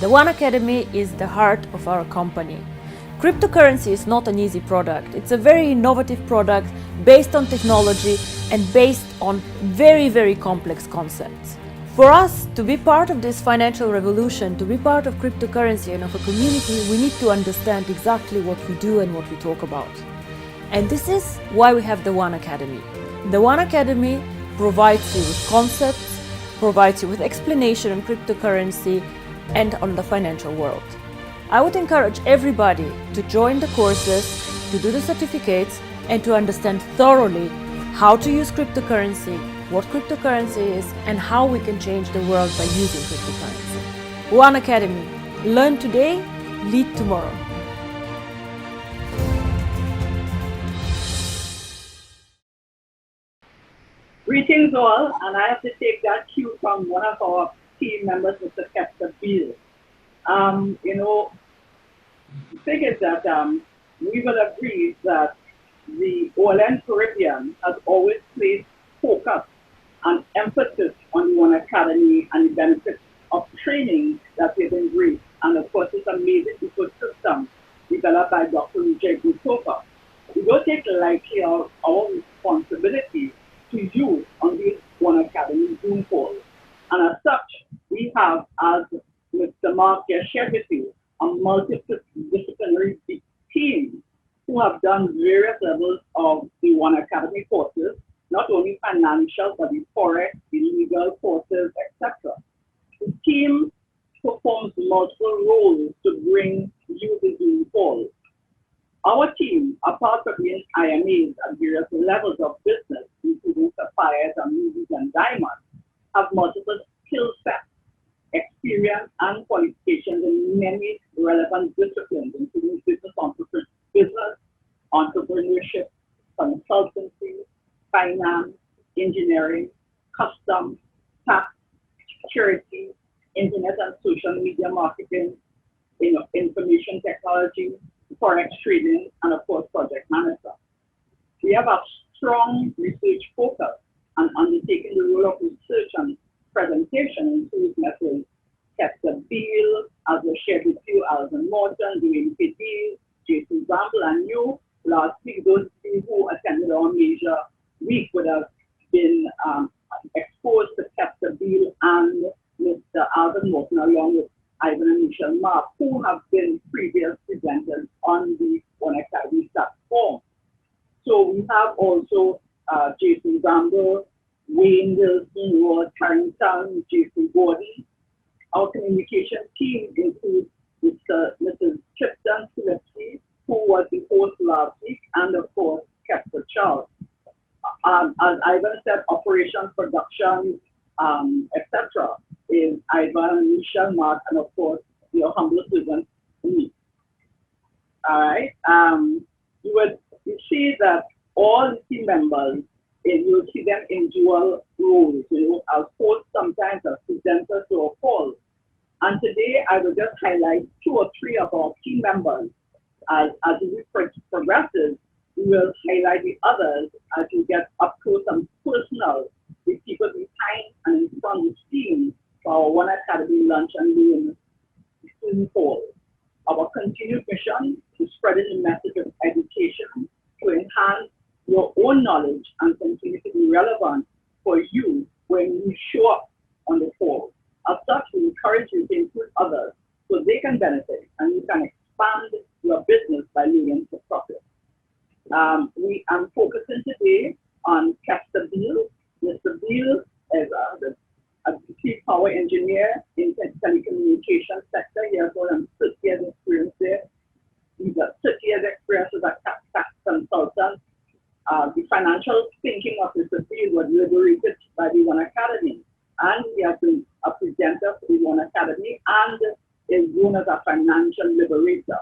The Oneacademy is the heart of our company. Cryptocurrency is not an easy product. It's a very innovative product based on technology and based on very, very complex concepts. For us to be part of this financial revolution, to be part of cryptocurrency and of a community, we need to understand exactly what we do and what we talk about. And this is why we have the Oneacademy. The Oneacademy provides you with concepts, provides you with explanation on cryptocurrency and on the financial world. I would encourage everybody to join the courses, to do the certificates, and to understand thoroughly how to use cryptocurrency, what cryptocurrency is, and how we can change the world by using cryptocurrency. Oneacademy. Learn today, lead tomorrow. Greetings all, and I have to take that cue from one of our team members, Mr. Kester Beal. The thing is that we will agree that the OLN Caribbean has always placed focus and emphasis on the Oneacademy and the benefits of training that they've embraced. And of course, it's amazing ecosystem developed by Dr. Vijay Gutova. We don't take lightly our responsibility to you on the Oneacademy Zoom call. And as such, we have, as Mr. Mark has shared with you, a multidisciplinary team who have done various levels of the Oneacademy courses, not only financial, but the forex, the legal courses, etc. The team performs multiple roles to bring you the Zoom call. Our team, apart from being IMAs at various levels of business, including sapphires and rubies and diamonds, have multiple skill sets, experience, and qualifications in many relevant disciplines, including business entrepreneurship, consultancy, finance, engineering, customs, tax, security, internet and social media marketing, information technology, forex trading, and of course, project management. We have a strong research focus on undertaking the role of research and presentation includes Messrs. Kester Beal, as was shared with you, Alvin Morton, Dwayne P.D., Jason Bramble, and you. Last week, those of you who attended our major week would have been exposed to Kester Beal and Mr. Alvin Morton, along with Ivan and Michelle Mark, who have been previous presenters on the Oneacademy platform. So we have also Jason Bramble, Wayne Wilson, Rod Carrington, Jason Gordon. Our communication team includes Mrs. Tripton Philippi, who was the host last week, and of course, Kester Charles. As Ivan said, operations, production, etc. is Ivan, Michelle, Mark, and of course, your humble servant, me. All right. You see that all the team members, you'll see them in dual roles, as host sometimes as presenters to a call. And today I will just highlight 2 or 3 of our team members. As the week progresses, we will highlight the others as you get up close and personal with people behind and in front of the team for our Oneacademy Lunch and Learn Zoom call. Our continued mission is spreading the message of education to enhance your own knowledge and continue to be relevant for you when you show up on the call. As such, we encourage you to include others so they can benefit and you can expand your business by leading to profit. We are focusing today on Kester Beal. Mr. Beal is a chief power engineer in the telecommunications sector. He has more than 30 years experience there. He's got 30 years experience as a tax consultant. The financial thinking of Mr. Beal was liberated by the Oneacademy, and he has been a presenter for the Oneacademy and is known as a financial liberator.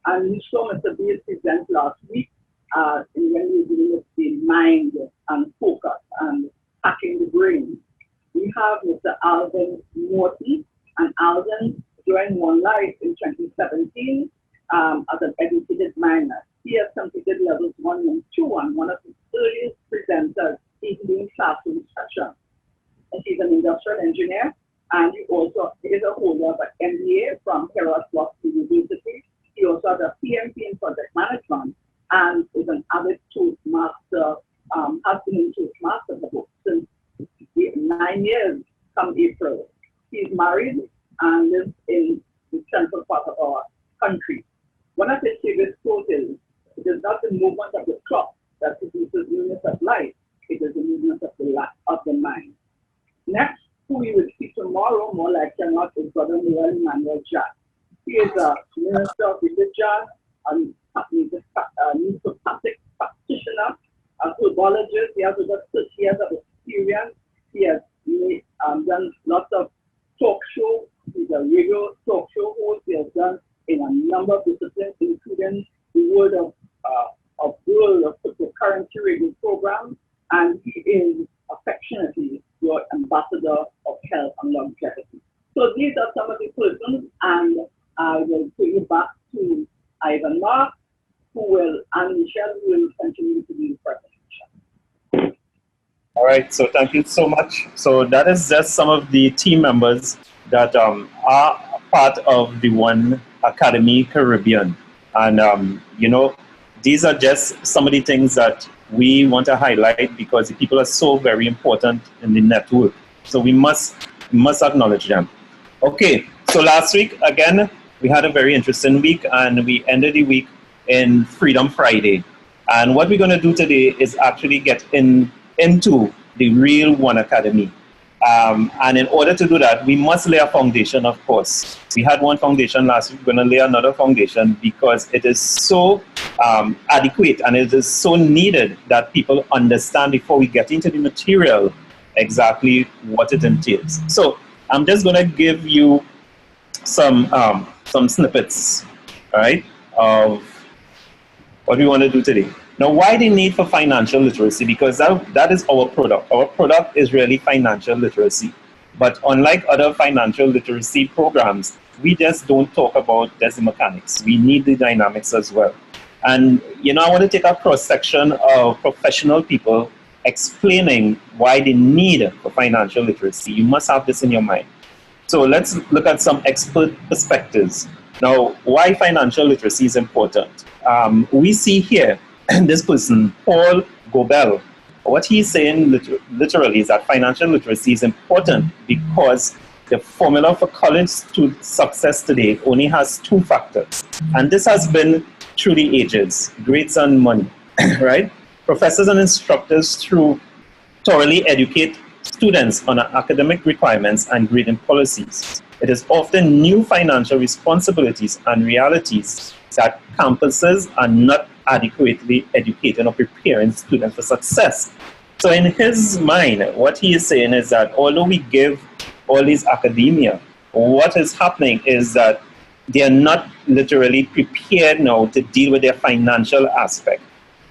And we saw Mr. Beal present last week when we were dealing with the mind and focus and hacking the brain. We have Mr. Alvin Morton, and Alvin joined OneLife in 2017 as an educated miner. He has completed levels 1 and 2 and one of the earliest presenters in doing classroom sessions. And he's an industrial engineer, and he also is a holder of an MBA into his master's book since 9 years come April. He's married and lives in the central part of our country. One of his favorite quotes is, "It is not the movement of the clock that produces newness of life, it is the movement of the mind." Next, who we will speak tomorrow, more like not, is Brother Noel Emmanuel Jack. He is a minister of religion, a naturopathic practitioner, a herbologist. He has over 30 years of experience. He has done lots of talk shows. He's a radio talk show host. He has done in a number of disciplines, including the world of cryptocurrency radio programs, and he is affectionately your ambassador of health and longevity. So these are some of the persons, and I will take you back to Ivan Mark, and Michelle will continue to do the presentation. All right, so thank you so much. So that is just some of the team members that are part of the Oneacademy Caribbean. And, these are just some of the things that we want to highlight because the people are so very important in the network. So we must acknowledge them. Okay, so last week, again, we had a very interesting week, and we ended the week in Freedom Friday. And what we're going to do today is actually get into the real Oneacademy. And in order to do that, we must lay a foundation, of course. We had one foundation last week. We're going to lay another foundation because it is so adequate and it is so needed that people understand before we get into the material exactly what it entails. So I'm just going to give you some snippets, all right, of what we want to do today. Now, why the need for financial literacy? Because that is our product. Our product is really financial literacy. But unlike other financial literacy programs, we just don't talk about just the mechanics. We need the dynamics as well. And, I want to take a cross-section of professional people explaining why the need for financial literacy. You must have this in your mind. So let's look at some expert perspectives. Now, why financial literacy is important? We see here this person, Paul Gobel. What he's saying literally is that financial literacy is important because the formula for college success today only has two factors. And this has been through the ages, grades and money, right? Professors and instructors thoroughly educate students on academic requirements and grading policies. It is often new financial responsibilities and realities that campuses are not adequately educating or preparing students for success. So in his mind, what he is saying is that although we give all these academia, what is happening is that they are not literally prepared now to deal with their financial aspect.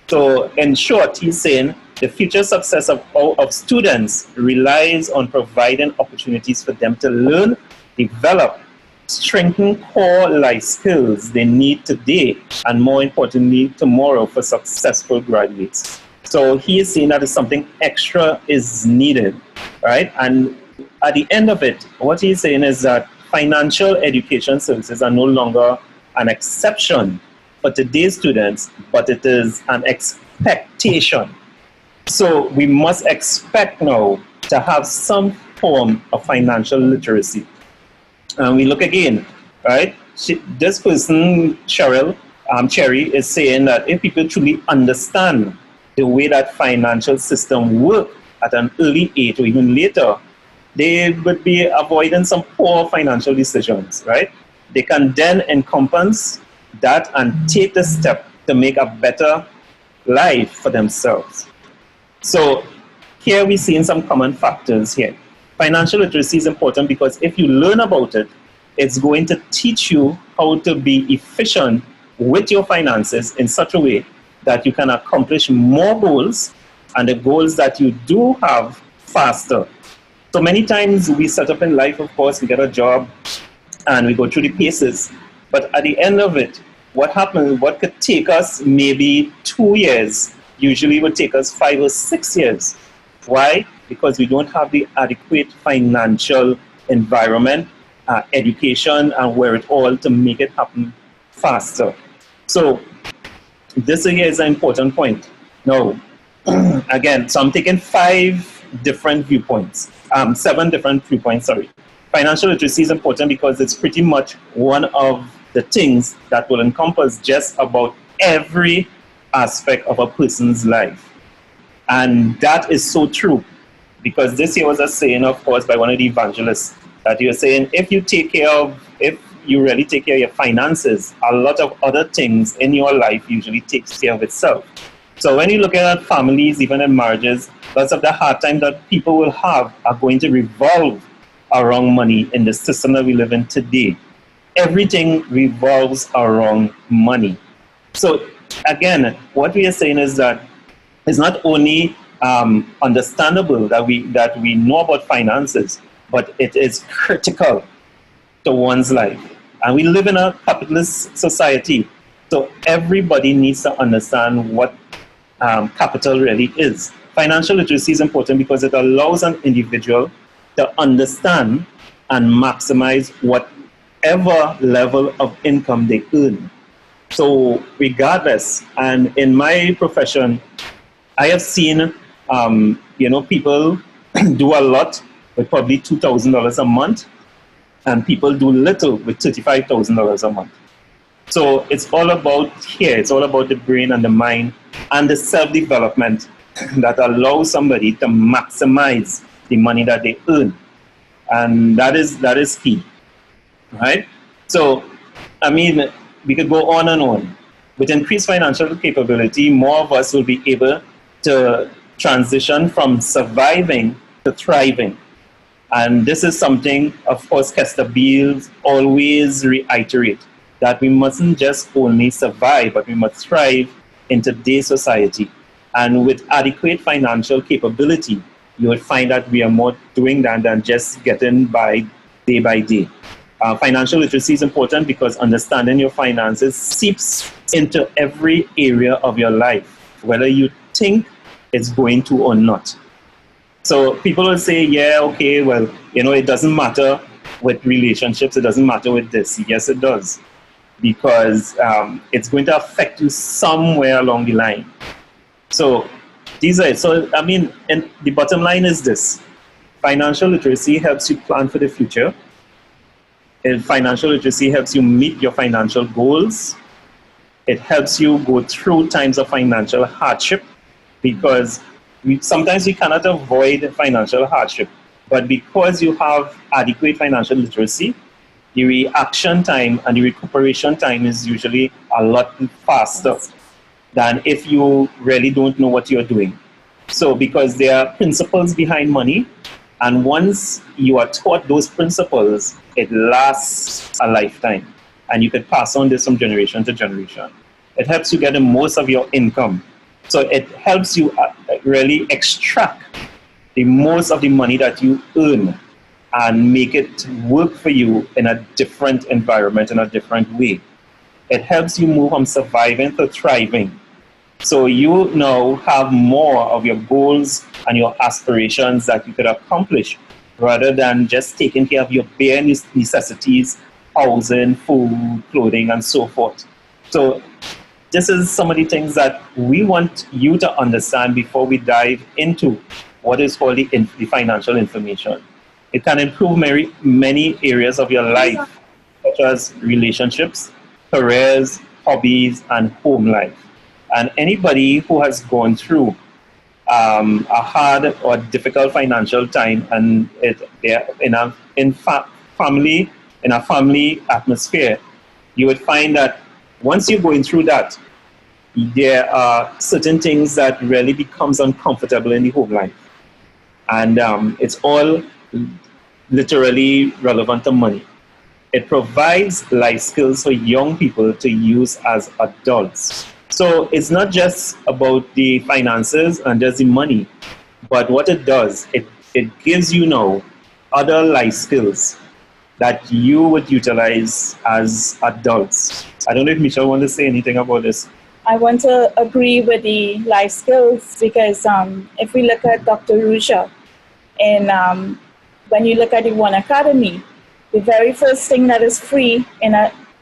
So in short, he's saying the future success of students relies on providing opportunities for them to learn, develop, strengthen core life skills they need today and more importantly tomorrow for successful graduates. So he is saying that something extra is needed, right? And at the end of it, what he's saying is that financial education services are no longer an exception for today's students, but it is an expectation. So we must expect now to have some form of financial literacy. And we look again, right? This person, Cherry, is saying that if people truly understand the way that financial system work at an early age or even later, they would be avoiding some poor financial decisions, right? They can then encompass that and take the step to make a better life for themselves. So here we're seeing some common factors here. Financial literacy is important because if you learn about it, it's going to teach you how to be efficient with your finances in such a way that you can accomplish more goals and the goals that you do have faster. So many times we set up in life, of course, we get a job and we go through the paces. But at the end of it, what happens, what could take us maybe 2 years, usually would take us 5 or 6 years. Why? Because we don't have the adequate financial environment, education, and wherewithal to make it happen faster. So this here is an important point. Now, again, so I'm taking 7 different viewpoints, sorry. Financial literacy is important because it's pretty much one of the things that will encompass just about every aspect of a person's life. And that is so true, because this here was a saying, of course, by one of the evangelists, that he was saying, if you really take care of your finances, a lot of other things in your life usually takes care of itself. So when you look at families, even in marriages, lots of the hard times that people will have are going to revolve around money in the system that we live in today. Everything revolves around money. So again, what we are saying is that it's not only understandable that we know about finances, but it is critical to one's life. And we live in a capitalist society, so everybody needs to understand what capital really is. Financial literacy is important because it allows an individual to understand and maximize whatever level of income they earn. So regardless, and in my profession, I have seen people do a lot with probably $2,000 a month, and people do little with $35,000 a month. So it's all about the brain and the mind and the self-development that allows somebody to maximize the money that they earn. And that is key, right? So, I mean, we could go on and on. With increased financial capability, more of us will be able to transition from surviving to thriving. And this is something, of course, Kester Beals always reiterate, that we mustn't just only survive, but we must thrive in today's society. And with adequate financial capability, you will find that we are more doing that than just getting by day. Financial literacy is important because understanding your finances seeps into every area of your life, whether you think it's going to or not. So people will say, yeah, okay, well, it doesn't matter with relationships, it doesn't matter with this. Yes, it does. Because it's going to affect you somewhere along the line. So and the bottom line is this: financial literacy helps you plan for the future. And financial literacy helps you meet your financial goals. It helps you go through times of financial hardship, because sometimes we cannot avoid financial hardship. But because you have adequate financial literacy, the reaction time and the recuperation time is usually a lot faster than if you really don't know what you're doing. So because there are principles behind money, and once you are taught those principles, it lasts a lifetime. And you can pass on this from generation to generation. It helps you get the most of your income. So it helps you really extract the most of the money that you earn and make it work for you in a different environment, in a different way. It helps you move from surviving to thriving. So you now have more of your goals and your aspirations that you could accomplish, rather than just taking care of your bare necessities, housing, food, clothing, and so forth. So this is some of the things that we want you to understand before we dive into what is called the financial information. It can improve many areas of your life, such as relationships, careers, hobbies, and home life. And anybody who has gone through a hard or difficult financial time, and they're in a family atmosphere, you would find that once you're going through that, there are certain things that really becomes uncomfortable in the home life. And it's all literally relevant to money. It provides life skills for young people to use as adults. So it's not just about the finances and just the money, but what it does, it gives you now other life skills that you would utilize as adults. I don't know if Michelle wants to say anything about this. I want to agree with the life skills, because if we look at Dr. Ruja, and when you look at the Oneacademy, the very first thing that is free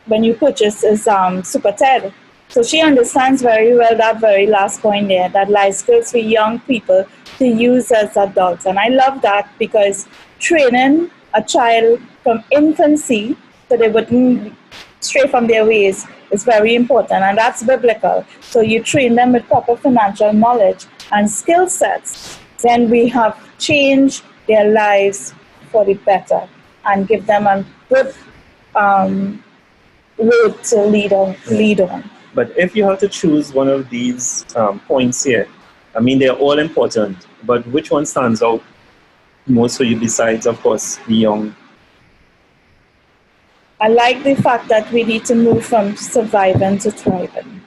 when you purchase is Super TED. So she understands very well that very last point there, that life skills for young people to use as adults. And I love that because training a child from infancy so they wouldn't stray from their ways is very important. And that's biblical. So you train them with proper financial knowledge and skill sets. Then we have changed their lives for the better and give them a good road to lead on. But if you have to choose one of these points here, I mean, they're all important, but which one stands out most for you besides, of course, the young? I like the fact that we need to move from surviving to thriving.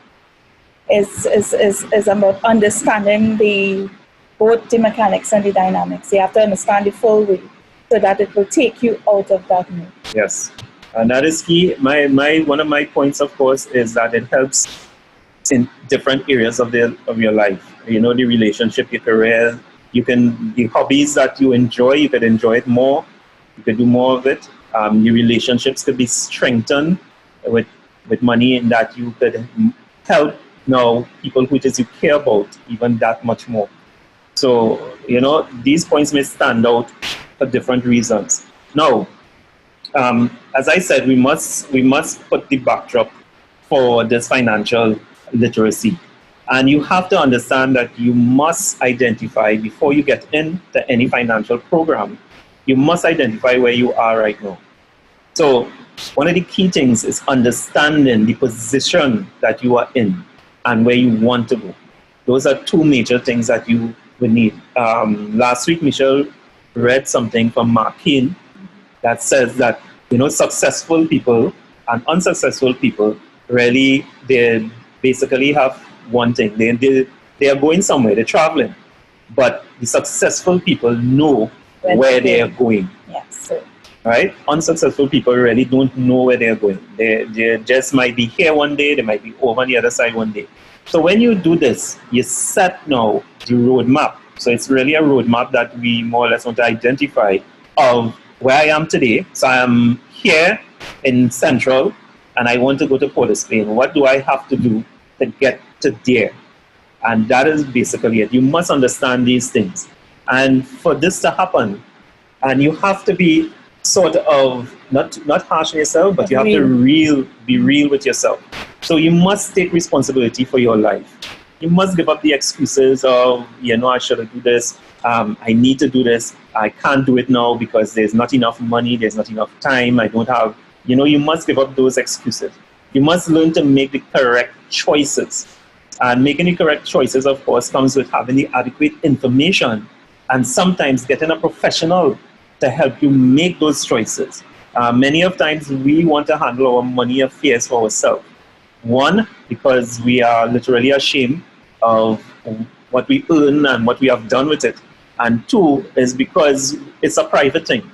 Is about understanding both the mechanics and the dynamics. You have to understand the full way so that it will take you out of that mood. Yes. And that is key. One of my points, of course, is that it helps in different areas of your life. You know, the relationship, your career, the hobbies that you enjoy, you could enjoy it more. You could do more of it. Your relationships could be strengthened with money, in that you could help now people who just you care about even that much more. So, you know, these points may stand out for different reasons. Now, as I said, we must put the backdrop for this financial literacy. And you have to understand that you must identify, before you get into any financial program, you must identify where you are right now. So one of the key things is understanding the position that you are in and where you want to go. Those are two major things that you would need. Last week, Michelle read something from Mark Kane that says that, you know, successful people and unsuccessful people really, they basically have one thing. They are going somewhere, they're traveling. But the successful people know where they are going. Yes. Right? Unsuccessful people really don't know where they're going. They just might be here one day, they might be over on the other side one day. So when you do this, you set now the roadmap. So it's really a roadmap that we more or less want to identify of where I am today. So I am here in Central and I want to go to Port of Spain. What do I have to do to get to there? And that is basically it. You must understand these things. And for this to happen, and you have to be sort of not harsh on yourself, but you have to be real with yourself. So you must take responsibility for your life. You must give up the excuses of, you know, I should do this, I need to do this, I can't do it now because there's not enough money, there's not enough time, I don't have, you know, you must give up those excuses. You must learn to make the correct choices. And making the correct choices, of course, comes with having the adequate information and sometimes getting a professional to help you make those choices. Many of times we want to handle our money affairs for ourselves. One, because we are literally ashamed of what we earn and what we have done with it. And two, is because it's a private thing.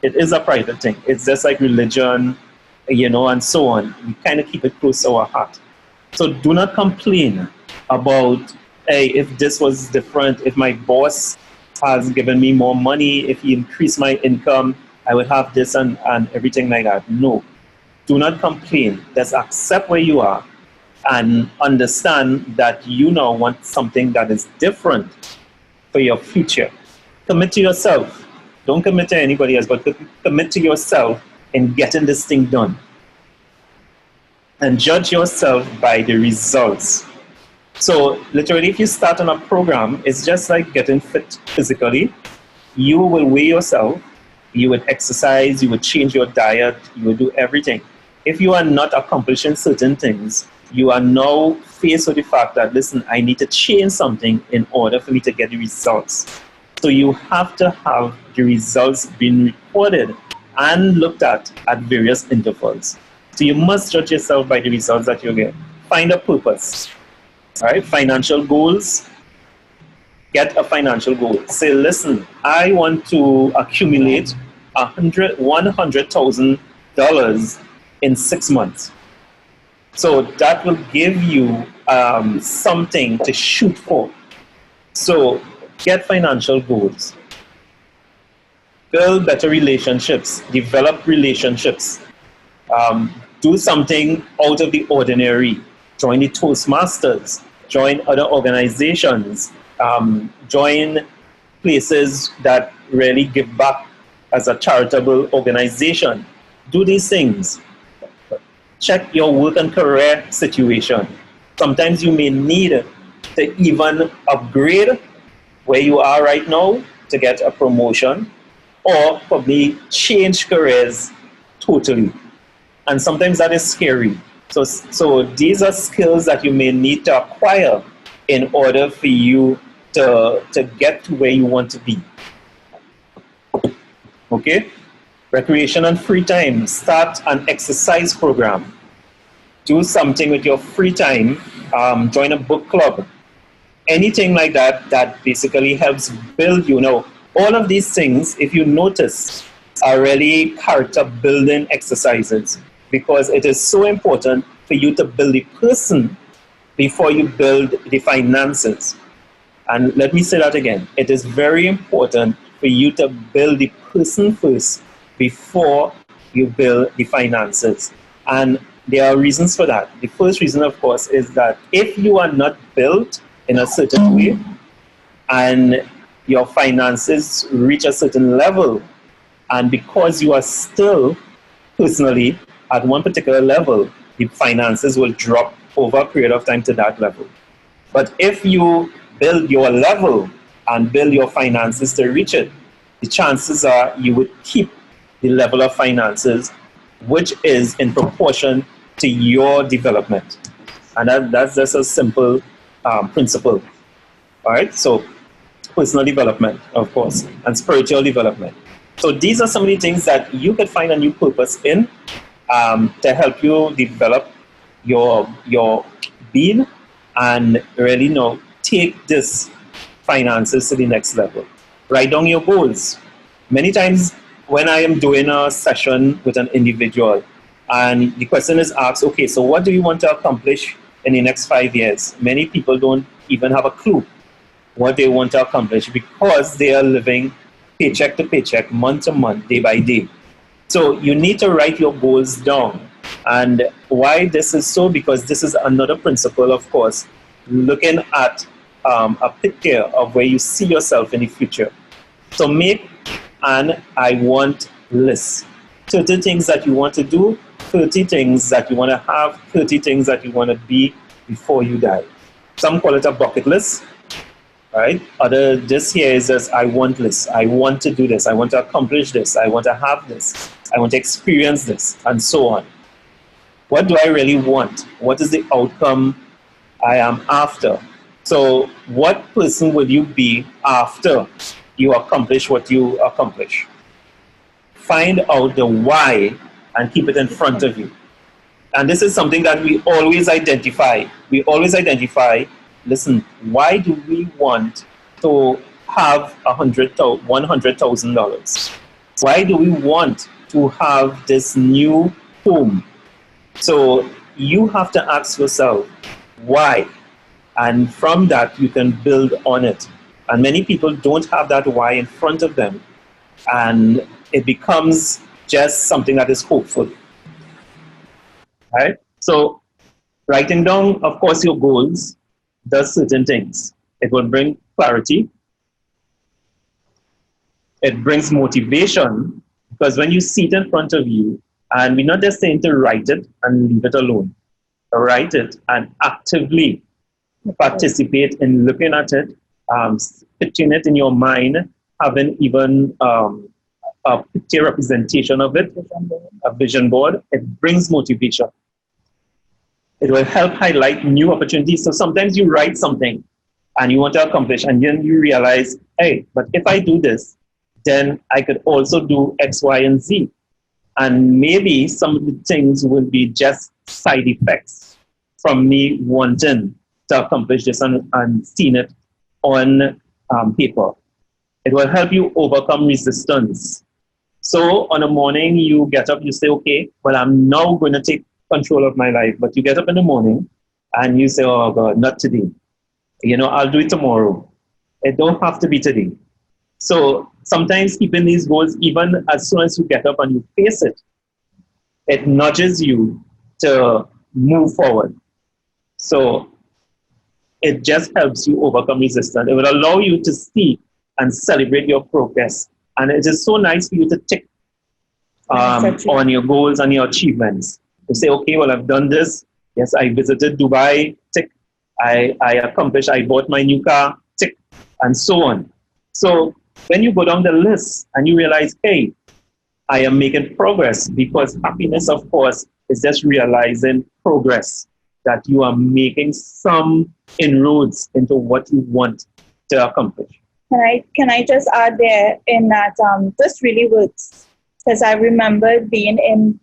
It is a private thing. It's just like religion, you know, and so on. We kind of keep it close to our heart. So do not complain about, hey, if this was different, if my boss has given me more money, if he increased my income, I would have this and everything like that. No, do not complain. Just accept where you are and understand that you now want something that is different for your future. Commit to yourself. Don't commit to anybody else, but commit to yourself in getting this thing done. And judge yourself by the results. So literally, if you start on a program, it's just like getting fit physically. You will weigh yourself, you would exercise, you would change your diet, you would do everything. If you are not accomplishing certain things, you are now faced with the fact that, listen, I need to change something in order for me to get the results. So you have to have the results being recorded and looked at various intervals. So you must judge yourself by the results that you get. Find a purpose. All right, financial goals. Get a financial goal. Say, listen, I want to accumulate $100,000 in 6 months. So that will give you something to shoot for. So get financial goals. Build better relationships. Develop relationships. Do something out of the ordinary. join the Toastmasters, join other organizations, join places that really give back as a charitable organization. Do these things. Check your work and career situation. Sometimes you may need to even upgrade where you are right now to get a promotion, or probably change careers totally. And sometimes that is scary. So these are skills that you may need to acquire in order for you to get to where you want to be. Okay? Recreation and free time. Start an exercise program. Do something with your free time. Join a book club. Anything like that that basically helps build you. Now, all of these things, if you notice, are really character building exercises, because it is so important for you to build the person before you build the finances. And let me say that again. It is very important for you to build the person first before you build the finances. And there are reasons for that. The first reason, of course, is that if you are not built in a certain way and your finances reach a certain level, and because you are still personally at one particular level, the finances will drop over a period of time to that level. But if you build your level and build your finances to reach it, the chances are you would keep the level of finances which is in proportion to your development. And that's just a simple principle. All right, so personal development, of course, and spiritual development. So these are some of the things that you could find a new purpose in to help you develop your being and really take this finances to the next level. Write down your goals. Many times when I am doing a session with an individual and the question is asked, okay, so what do you want to accomplish in the next 5 years? Many people don't even have a clue what they want to accomplish because they are living paycheck to paycheck, month to month, day by day. So you need to write your goals down. And why this is so? Because this is another principle, of course, looking at a picture of where you see yourself in the future. So make an I want list. 30 things that you want to do, 30 things that you want to have, 30 things that you want to be before you die. Some call it a bucket list. Right? This here is just I want list. I want to do this. I want to accomplish this. I want to have this. I want to experience this, and so on. What do I really want? What is the outcome I am after? So what person will you be after you accomplish what you accomplish? Find out the why and keep it in front of you. And this is something that we always identify. We always identify, listen, why do we want to have $100,000? Why do we want to have this new home? So you have to ask yourself, why? And from that, you can build on it. And many people don't have that why in front of them. And it becomes just something that is hopeful. Right? So writing down, of course, your goals does certain things. It will bring clarity. It brings motivation, because when you see it in front of you, and we're not just saying to write it and leave it alone. Write it and actively participate in looking at it, picturing it in your mind, having even a picture representation of it, a vision board. It brings motivation. It will help highlight new opportunities. So sometimes you write something and you want to accomplish, and then you realize, hey, but if I do this, then I could also do X, Y, and Z. And maybe some of the things will be just side effects from me wanting to accomplish this and seeing it on paper. It will help you overcome resistance. So on a morning, you get up, you say, okay, well, I'm now going to take control of my life. But you get up in the morning and you say, oh God, not today. I'll do it tomorrow. It don't have to be today. So sometimes keeping these goals, even as soon as you get up and you face it, it nudges you to move forward. So it just helps you overcome resistance. It will allow you to see and celebrate your progress. And it is so nice for you to tick on your goals and your achievements. To say, okay, well, I've done this. Yes, I visited Dubai, tick. I accomplished, I bought my new car, tick, and so on. So when you go down the list and you realize, hey, I am making progress, because happiness, of course, is just realizing progress, that you are making some inroads into what you want to accomplish. Can I just add there in that this really works, because I remember being in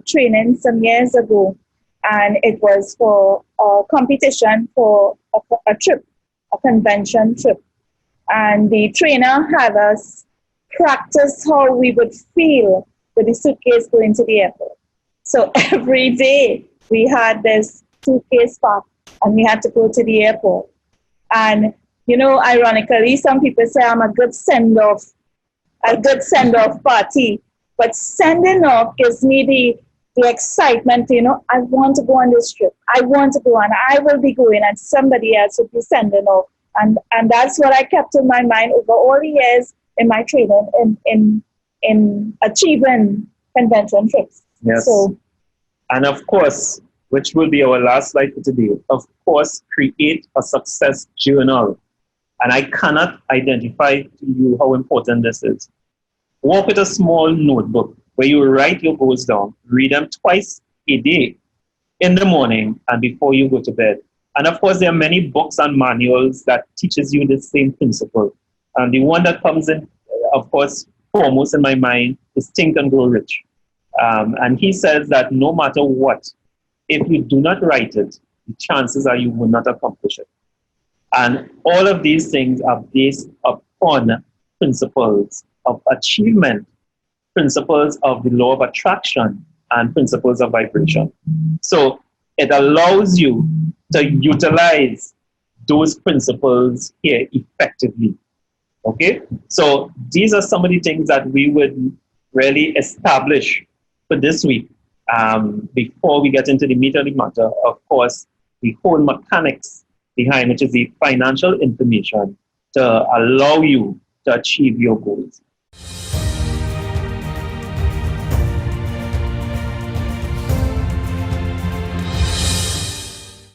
training some years ago, and it was for a competition for a trip, a convention trip. And the trainer had us practice how we would feel with the suitcase going to the airport. So every day we had this suitcase packed and we had to go to the airport. And, you know, ironically, some people say I'm a good send-off party. But sending off gives me the excitement, you know, I want to go on this trip. I want to go, and I will be going, and somebody else will be sending off. And that's what I kept in my mind over all the years in my training in achieving convention trips. Yes. So, and of course, which will be our last slide for today, of course, create a success journal. And I cannot identify to you how important this is. Work with a small notebook where you write your goals down, read them twice a day, in the morning and before you go to bed. And of course, there are many books and manuals that teaches you the same principle. And the one that comes in, of course, foremost in my mind is Think and Grow Rich. And he says that no matter what, if you do not write it, the chances are you will not accomplish it. And all of these things are based upon principles of achievement, principles of the law of attraction, and principles of vibration. So it allows you to utilize those principles here effectively. Okay? So these are some of the things that we would really establish for this week. Before we get into the meat of the matter, of course, the whole mechanics behind, which is the financial information to allow you to achieve your goals.